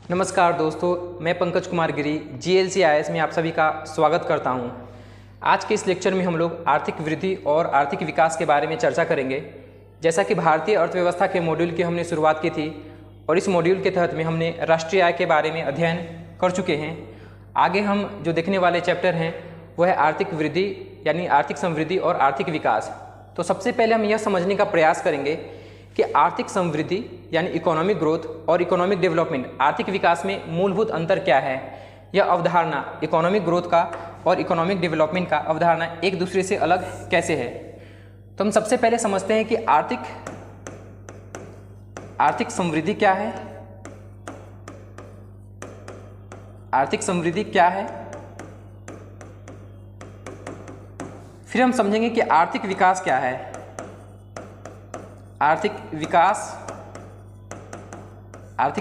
नमस्कार दोस्तों, मैं पंकज कुमार गिरी GLCIS में आप सभी का स्वागत करता हूं। आज के इस लेक्चर में हम लोग आर्थिक वृद्धि और आर्थिक विकास के बारे में चर्चा करेंगे। जैसा कि भारतीय अर्थव्यवस्था के मॉड्यूल की हमने शुरुआत की थी और इस मॉड्यूल के तहत में हमने राष्ट्रीय आय के बारे में अध्ययन कर चुके हैं। आगे हम जो देखने वाले चैप्टर हैं वह है आर्थिक वृद्धि यानी आर्थिक समृद्धि और आर्थिक विकास। तो सबसे पहले हम यह समझने का प्रयास करेंगे कि आर्थिक समृद्धि यानी इकोनॉमिक ग्रोथ और इकोनॉमिक डेवलपमेंट आर्थिक विकास में मूलभूत अंतर क्या है। यह अवधारणा इकोनॉमिक ग्रोथ का और इकोनॉमिक डेवलपमेंट का अवधारणा एक दूसरे से अलग कैसे है। तो हम सबसे पहले समझते हैं कि आर्थिक समृद्धि क्या है। आर्थिक समृद्धि क्या है, फिर हम समझेंगे कि आर्थिक विकास क्या है। आर्थिक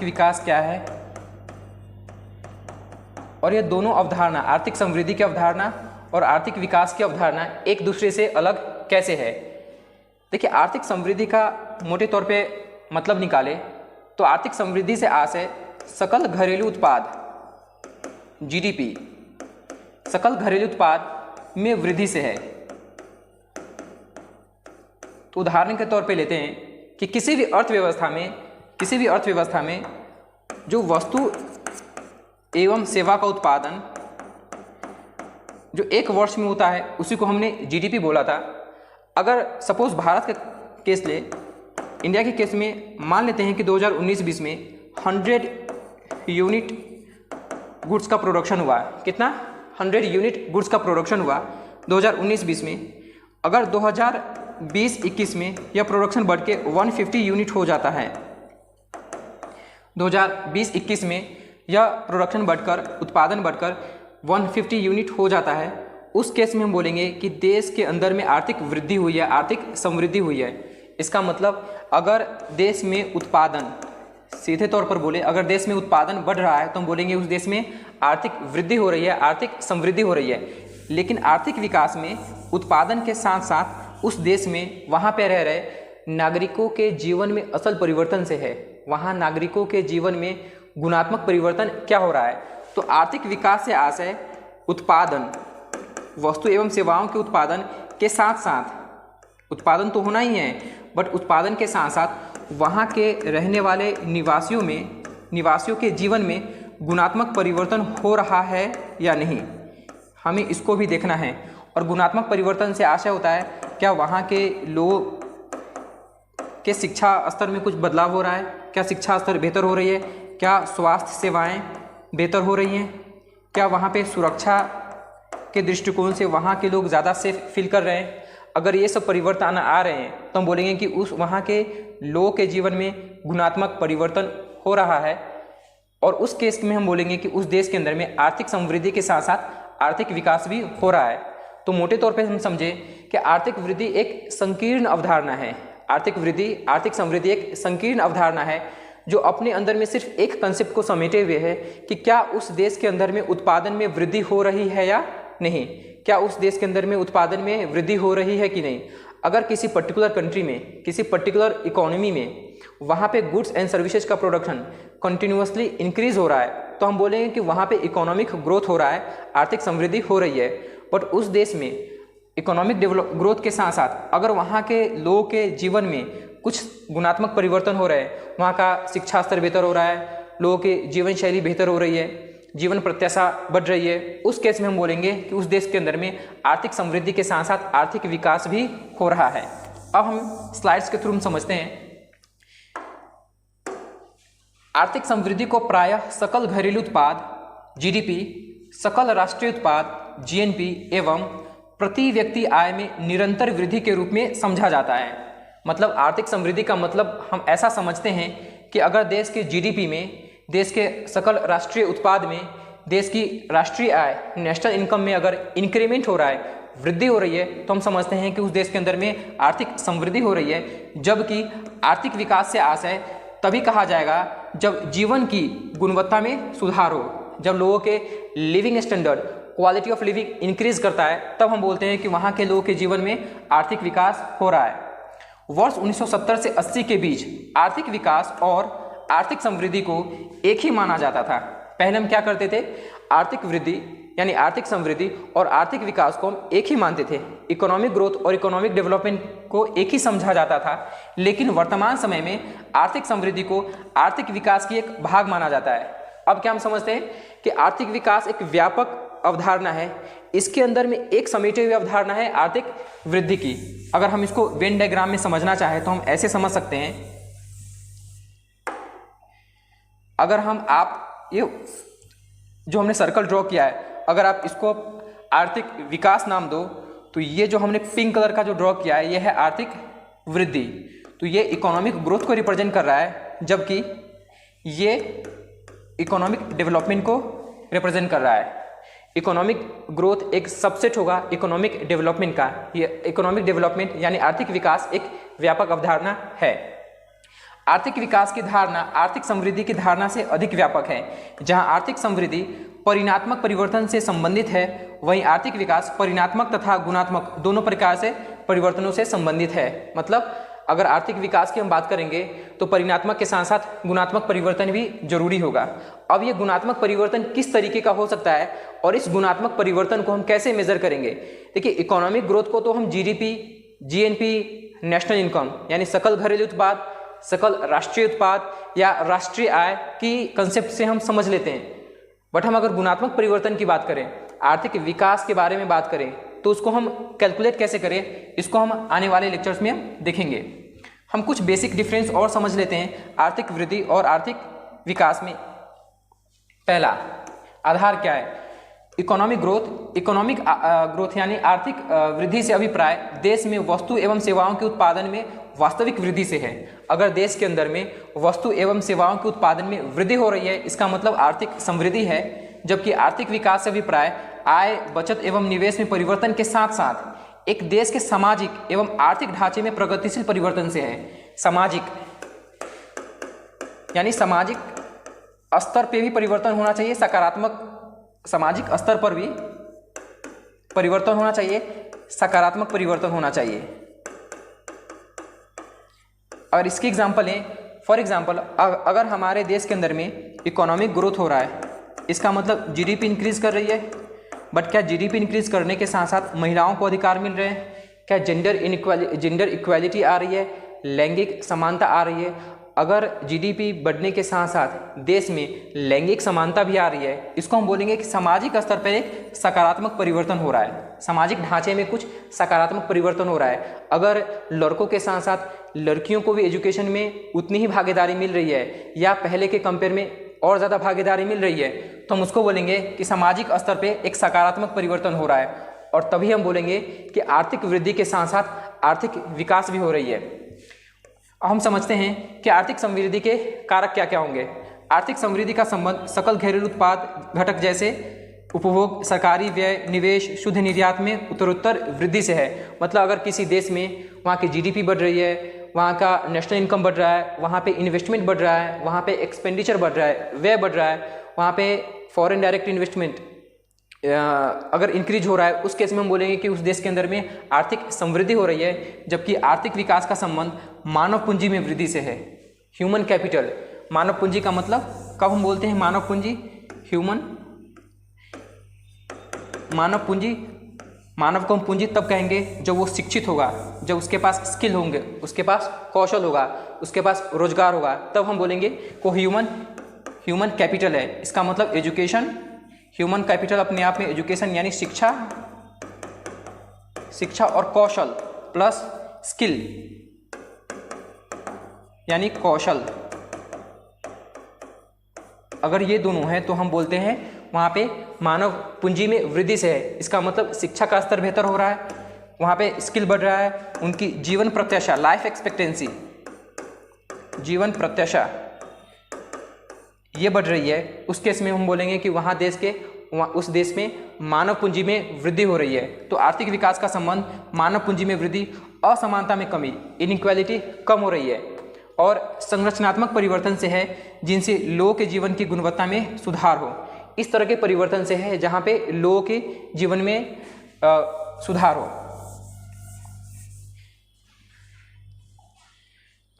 विकास क्या है और यह दोनों अवधारणा आर्थिक समृद्धि की अवधारणा और आर्थिक विकास की अवधारणा एक दूसरे से अलग कैसे है। देखिए, आर्थिक समृद्धि का मोटे तौर पे मतलब निकाले तो आर्थिक समृद्धि से आशय सकल घरेलू उत्पाद GDP, सकल घरेलू उत्पाद में वृद्धि से है। तो उदाहरण के तौर पे लेते हैं कि किसी भी अर्थव्यवस्था में जो वस्तु एवं सेवा का उत्पादन जो एक वर्ष में होता है उसी को हमने GDP बोला था। अगर सपोज भारत का केस ले, इंडिया के केस में मान लेते हैं कि 2019-20 में 100 यूनिट गुड्स का प्रोडक्शन हुआ। कितना? 100 यूनिट गुड्स का प्रोडक्शन हुआ 2019-20 में। अगर 2020-21 में यह प्रोडक्शन बढ़ के 150 यूनिट हो जाता है, 2020-21 में यह प्रोडक्शन उत्पादन बढ़कर 150 यूनिट हो जाता है, उस केस में हम बोलेंगे कि देश के अंदर में आर्थिक वृद्धि हुई है, आर्थिक समृद्धि हुई है। इसका मतलब अगर देश में उत्पादन, सीधे तौर पर बोले अगर देश में उत्पादन बढ़ रहा है तो हम बोलेंगे उस देश में आर्थिक वृद्धि हो रही है, आर्थिक समृद्धि हो रही है। लेकिन आर्थिक विकास में उत्पादन के साथ साथ उस देश में वहाँ पे रह रहे नागरिकों के जीवन में असल परिवर्तन से है। वहाँ नागरिकों के जीवन में गुणात्मक परिवर्तन क्या हो रहा है। तो आर्थिक विकास से आशय उत्पादन, वस्तु एवं सेवाओं के उत्पादन के साथ साथ, उत्पादन तो होना ही है बट उत्पादन के साथ साथ वहाँ के रहने वाले निवासियों के जीवन में गुणात्मक परिवर्तन हो रहा है या नहीं, हमें इसको भी देखना है। और गुणात्मक परिवर्तन से आशय होता है क्या वहाँ के लोगों के शिक्षा स्तर में कुछ बदलाव हो रहा है, क्या शिक्षा स्तर बेहतर हो रही है, क्या स्वास्थ्य सेवाएं बेहतर हो रही हैं, क्या वहाँ पे सुरक्षा के दृष्टिकोण से वहाँ के लोग ज़्यादा सेफ फील कर रहे हैं। अगर ये सब परिवर्तन आ रहे हैं तो हम बोलेंगे कि उस वहाँ के लोगों के जीवन में गुणात्मक परिवर्तन हो रहा है। और उस केस में हम बोलेंगे कि उस देश के अंदर में आर्थिक समृद्धि के साथ साथ आर्थिक विकास भी हो रहा है। तो मोटे तौर पे हम समझे कि आर्थिक वृद्धि एक संकीर्ण अवधारणा है। आर्थिक वृद्धि, आर्थिक समृद्धि एक संकीर्ण अवधारणा है जो अपने अंदर में सिर्फ एक कंसेप्ट को समेटे हुए है कि क्या उस देश के अंदर में उत्पादन में वृद्धि हो रही है या नहीं, क्या उस देश के अंदर में उत्पादन में वृद्धि हो रही है कि नहीं। अगर किसी पर्टिकुलर कंट्री में, किसी पर्टिकुलर इकोनॉमी में वहाँ पे गुड्स एंड सर्विसेज का प्रोडक्शन कंटिन्यूअसली इंक्रीज हो रहा है तो हम बोलेंगे कि वहाँ पे इकोनॉमिक ग्रोथ हो रहा है, आर्थिक समृद्धि हो रही है। बट उस देश में इकोनॉमिक ग्रोथ के साथ साथ अगर वहाँ के लोगों के जीवन में कुछ गुणात्मक परिवर्तन हो रहे हैं, वहाँ का शिक्षा स्तर बेहतर हो रहा है, लोगों की जीवन शैली बेहतर हो रही है, जीवन प्रत्याशा बढ़ रही है, उस केस में हम बोलेंगे कि उस देश के अंदर में आर्थिक समृद्धि के साथ साथ आर्थिक विकास भी हो रहा है। अब हम स्लाइड्स के थ्रू समझते हैं। आर्थिक समृद्धि को प्रायः सकल घरेलू उत्पाद GDP, सकल राष्ट्रीय उत्पाद GNP एवं प्रति व्यक्ति आय में निरंतर वृद्धि के रूप में समझा जाता है। मतलब आर्थिक समृद्धि का मतलब हम ऐसा समझते हैं कि अगर देश के GDP में, देश के सकल राष्ट्रीय उत्पाद में, देश की राष्ट्रीय आय, नेशनल इनकम में अगर इंक्रीमेंट हो रहा है, वृद्धि हो रही है, तो हम समझते हैं कि उस देश के अंदर में आर्थिक समृद्धि हो रही है। जबकि आर्थिक विकास से आशय तभी कहा जाएगा जब जीवन की गुणवत्ता में सुधार हो, जब लोगों के living standard, quality of living increase करता है, तब हम बोलते हैं कि वहाँ के लोगों के जीवन में आर्थिक विकास हो रहा है। वर्ष 1970 से 80 के बीच आर्थिक विकास और आर्थिक समृद्धि को एक ही माना जाता था। पहले हम क्या करते थे, आर्थिक वृद्धि यानी आर्थिक समृद्धि और आर्थिक विकास को हम एक ही मानते थे। इकोनॉमिक ग्रोथ और इकोनॉमिक डेवलपमेंट को एक ही समझा जाता था। लेकिन वर्तमान समय में आर्थिक समृद्धि को आर्थिक विकास की एक भाग माना जाता है। अब क्या हम समझते हैं कि आर्थिक विकास एक व्यापक अवधारणा है। इसके अंदर में एक समेटे हुए अवधारणा है आर्थिक वृद्धि की। अगर हम इसको वेन डायग्राम में समझना चाहें तो हम ऐसे समझ सकते हैं। अगर हम आप ये जो हमने सर्कल ड्रॉ किया है, अगर आप इसको आर्थिक विकास नाम दो तो ये जो हमने पिंक कलर का जो ड्रॉ किया है ये है आर्थिक वृद्धि। तो ये इकोनॉमिक ग्रोथ को रिप्रेजेंट कर रहा है, जबकि ये इकोनॉमिक डेवलपमेंट को रिप्रेजेंट कर रहा है। इकोनॉमिक ग्रोथ एक सबसेट होगा इकोनॉमिक डेवलपमेंट का। ये इकोनॉमिक डेवलपमेंट यानी आर्थिक विकास एक व्यापक अवधारणा है। आर्थिक विकास की धारणा आर्थिक समृद्धि की धारणा से अधिक व्यापक है। जहां आर्थिक समृद्धि परिणात्मक परिवर्तन से संबंधित है, वहीं आर्थिक विकास परिणात्मक तथा गुणात्मक दोनों प्रकार से परिवर्तनों से संबंधित है। मतलब अगर आर्थिक विकास की हम बात करेंगे तो परिणात्मक के साथ साथ गुणात्मक परिवर्तन भी जरूरी होगा। अब ये गुणात्मक परिवर्तन किस तरीके का हो सकता है और इस गुणात्मक परिवर्तन को हम कैसे मेजर करेंगे? देखिए, इकोनॉमिक ग्रोथ को तो हम जीडीपी, जीएनपी, नेशनल इनकम यानी सकल घरेलू उत्पाद, सकल राष्ट्रीय उत्पाद या राष्ट्रीय आय की कंसेप्ट से हम समझ लेते हैं। बट हम अगर गुणात्मक परिवर्तन की बात करें, आर्थिक विकास के बारे में बात करें, तो उसको हम कैलकुलेट कैसे करें, इसको हम आने वाले लेक्चर्स में हम देखेंगे। हम कुछ बेसिक डिफरेंस और समझ लेते हैं आर्थिक वृद्धि और आर्थिक विकास में। पहला, आधार क्या है? Economic growth. इकोनॉमिक ग्रोथ यानी आर्थिक वृद्धि से अभिप्राय देश में वस्तु एवं सेवाओं के उत्पादन में वास्तविक वृद्धि से है। अगर देश के अंदर में वस्तु एवं सेवाओं के उत्पादन में वृद्धि हो रही है, इसका मतलब आर्थिक समृद्धि है। जबकि आर्थिक विकास से अभिप्राय आय, बचत एवं निवेश में परिवर्तन के साथ साथ एक देश के सामाजिक एवं आर्थिक ढांचे में प्रगतिशील परिवर्तन से है। सामाजिक यानी सामाजिक स्तर पे भी परिवर्तन होना चाहिए, सकारात्मक सामाजिक स्तर पर भी परिवर्तन होना चाहिए, सकारात्मक परिवर्तन होना चाहिए। और इसकी एग्जांपल है, फॉर एग्जांपल अगर हमारे देश के अंदर में इकोनॉमिक ग्रोथ हो रहा है, इसका मतलब जीडीपी इंक्रीज कर रही है। बट क्या जीडीपी इंक्रीज करने के साथ साथ महिलाओं को अधिकार मिल रहे हैं? क्या जेंडर इक्वालिटी आ रही है? लैंगिक समानता आ रही है? अगर जीडीपी बढ़ने के साथ साथ देश में लैंगिक समानता भी आ रही है, इसको हम बोलेंगे कि सामाजिक स्तर पर एक सकारात्मक परिवर्तन हो रहा है। सामाजिक ढांचे में कुछ सकारात्मक परिवर्तन हो रहा है। अगर लड़कों के साथ साथ लड़कियों को भी एजुकेशन में उतनी ही भागीदारी मिल रही है या पहले के कंपेयर में और ज़्यादा भागीदारी मिल रही है, तो हम उसको बोलेंगे कि सामाजिक स्तर पे एक सकारात्मक परिवर्तन हो रहा है। और तभी हम बोलेंगे कि आर्थिक वृद्धि के साथ साथ आर्थिक विकास भी हो रही है। हम समझते हैं कि आर्थिक समृद्धि के कारक क्या क्या होंगे। आर्थिक समृद्धि का संबंध सकल घरेलू उत्पाद घटक जैसे उपभोग, सरकारी व्यय, निवेश, शुद्ध निर्यात में उत्तरोत्तर वृद्धि से है। मतलब अगर किसी देश में वहाँ की जीडीपी बढ़ रही है, वहाँ का नेशनल इनकम बढ़ रहा है, वहाँ पे इन्वेस्टमेंट बढ़ रहा है, वहाँ पे एक्सपेंडिचर बढ़ रहा है, व्यय बढ़ रहा है, वहाँ पे फॉरेन डायरेक्ट इन्वेस्टमेंट अगर इंक्रीज हो रहा है, उस केस में हम बोलेंगे कि उस देश के अंदर में आर्थिक समृद्धि हो रही है। जबकि आर्थिक विकास का संबंध मानव पूंजी में वृद्धि से है। ह्यूमन कैपिटल, मानव पूंजी का मतलब कब हम बोलते हैं मानव पूंजी? मानव पूंजी, मानव को हम पूंजी तब कहेंगे जब वो शिक्षित होगा, जब उसके पास स्किल होंगे, उसके पास कौशल होगा, उसके पास रोजगार होगा, तब हम बोलेंगे को ह्यूमन कैपिटल है। इसका मतलब एजुकेशन, ह्यूमन कैपिटल अपने आप में एजुकेशन यानी शिक्षा और कौशल प्लस स्किल यानी कौशल, अगर ये दोनों हैं तो हम बोलते हैं वहाँ पे मानव पूंजी में वृद्धि से है। इसका मतलब शिक्षा का स्तर बेहतर हो रहा है, वहाँ पे स्किल बढ़ रहा है, उनकी जीवन प्रत्याशा, लाइफ एक्सपेक्टेंसी, जीवन प्रत्याशा ये बढ़ रही है। उस केस में हम बोलेंगे कि उस देश में मानव पूंजी में वृद्धि हो रही है। तो आर्थिक विकास का संबंध मानव पूंजी में वृद्धि, असमानता में कमी, इनइक्वालिटी कम हो रही है, और संरचनात्मक परिवर्तन से है जिनसे लोगों के जीवन की गुणवत्ता में सुधार हो। इस तरह के परिवर्तन से है जहाँ पे लोगों के जीवन में सुधार हो।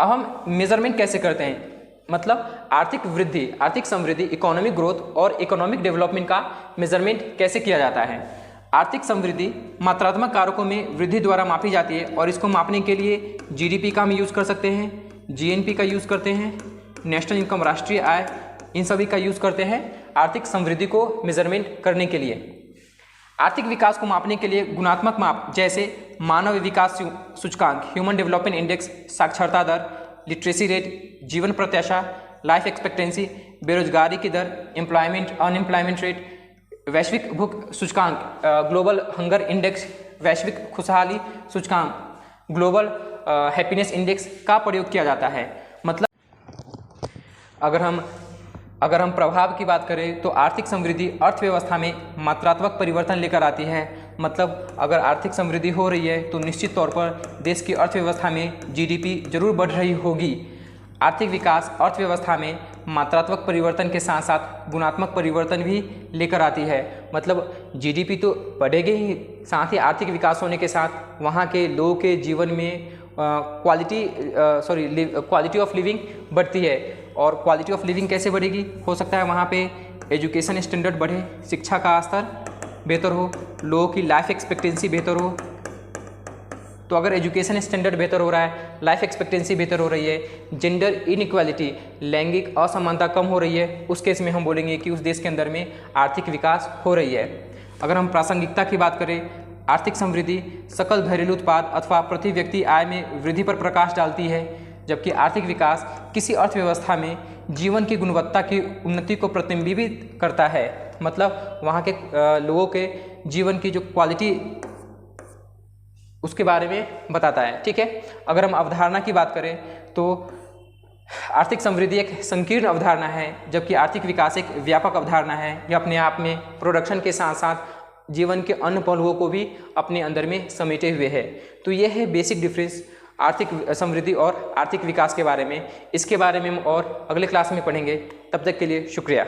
अब हम मेजरमेंट कैसे करते हैं? मतलब आर्थिक वृद्धि, आर्थिक समृद्धि, इकोनॉमिक ग्रोथ और इकोनॉमिक डेवलपमेंट का मेजरमेंट कैसे किया जाता है। आर्थिक समृद्धि मात्रात्मक कारकों में वृद्धि द्वारा मापी जाती है और इसको मापने के लिए जीडीपी का हम यूज़ कर सकते हैं, जीएनपी का यूज़ करते हैं, नेशनल इनकम राष्ट्रीय आय, इन सभी का यूज़ करते हैं आर्थिक समृद्धि को मेजरमेंट करने के लिए। आर्थिक विकास को मापने के लिए गुणात्मक माप जैसे मानव विकास सूचकांक, ह्यूमन डेवलपमेंट इंडेक्स, साक्षरता दर, लिटरेसी रेट, जीवन प्रत्याशा, लाइफ एक्सपेक्टेंसी, बेरोजगारी की दर, एम्प्लॉयमेंट अनएम्प्लॉयमेंट रेट, वैश्विक भूख सूचकांक, ग्लोबल हंगर इंडेक्स, वैश्विक खुशहाली सूचकांक, ग्लोबल हैप्पीनेस इंडेक्स का प्रयोग किया जाता है। मतलब अगर हम प्रभाव की बात करें तो आर्थिक समृद्धि अर्थव्यवस्था में मात्रात्मक परिवर्तन लेकर आती है। मतलब अगर आर्थिक समृद्धि हो रही है तो निश्चित तौर पर देश की अर्थव्यवस्था में जीडीपी जरूर बढ़ रही होगी। आर्थिक विकास अर्थव्यवस्था में मात्रात्मक परिवर्तन के साथ साथ गुणात्मक परिवर्तन भी लेकर आती है। मतलब जीडीपी तो बढ़ेगी ही, साथ ही आर्थिक विकास होने के साथ वहाँ के लोगों के जीवन में क्वालिटी ऑफ लिविंग बढ़ती है। और क्वालिटी ऑफ लिविंग कैसे बढ़ेगी? हो सकता है वहाँ पे एजुकेशन स्टैंडर्ड बढ़े, शिक्षा का स्तर बेहतर हो, लोगों की लाइफ एक्सपेक्टेंसी बेहतर हो। तो अगर एजुकेशन स्टैंडर्ड बेहतर हो रहा है, लाइफ एक्सपेक्टेंसी बेहतर हो रही है, जेंडर इनइक्वालिटी, लैंगिक असमानता कम हो रही है, उस केस में हम बोलेंगे कि उस देश के अंदर में आर्थिक विकास हो रही है। अगर हम प्रासंगिकता की बात करें, आर्थिक समृद्धि सकल घरेलू उत्पाद अथवा प्रति व्यक्ति आय में वृद्धि पर प्रकाश डालती है, जबकि आर्थिक विकास किसी अर्थव्यवस्था में जीवन की गुणवत्ता की उन्नति को प्रतिबिंबित करता है। मतलब वहाँ के लोगों के जीवन की जो क्वालिटी उसके बारे में बताता है। ठीक है, अगर हम अवधारणा की बात करें तो आर्थिक समृद्धि एक संकीर्ण अवधारणा है, जबकि आर्थिक विकास एक व्यापक अवधारणा है। यह अपने आप में प्रोडक्शन के साथ साथ जीवन के अन्य पहलुओं को भी अपने अंदर में समेटे हुए है। तो यह है बेसिक डिफरेंस आर्थिक समृद्धि और आर्थिक विकास के बारे में। इसके बारे में हम और अगले क्लास में पढ़ेंगे। तब तक के लिए शुक्रिया।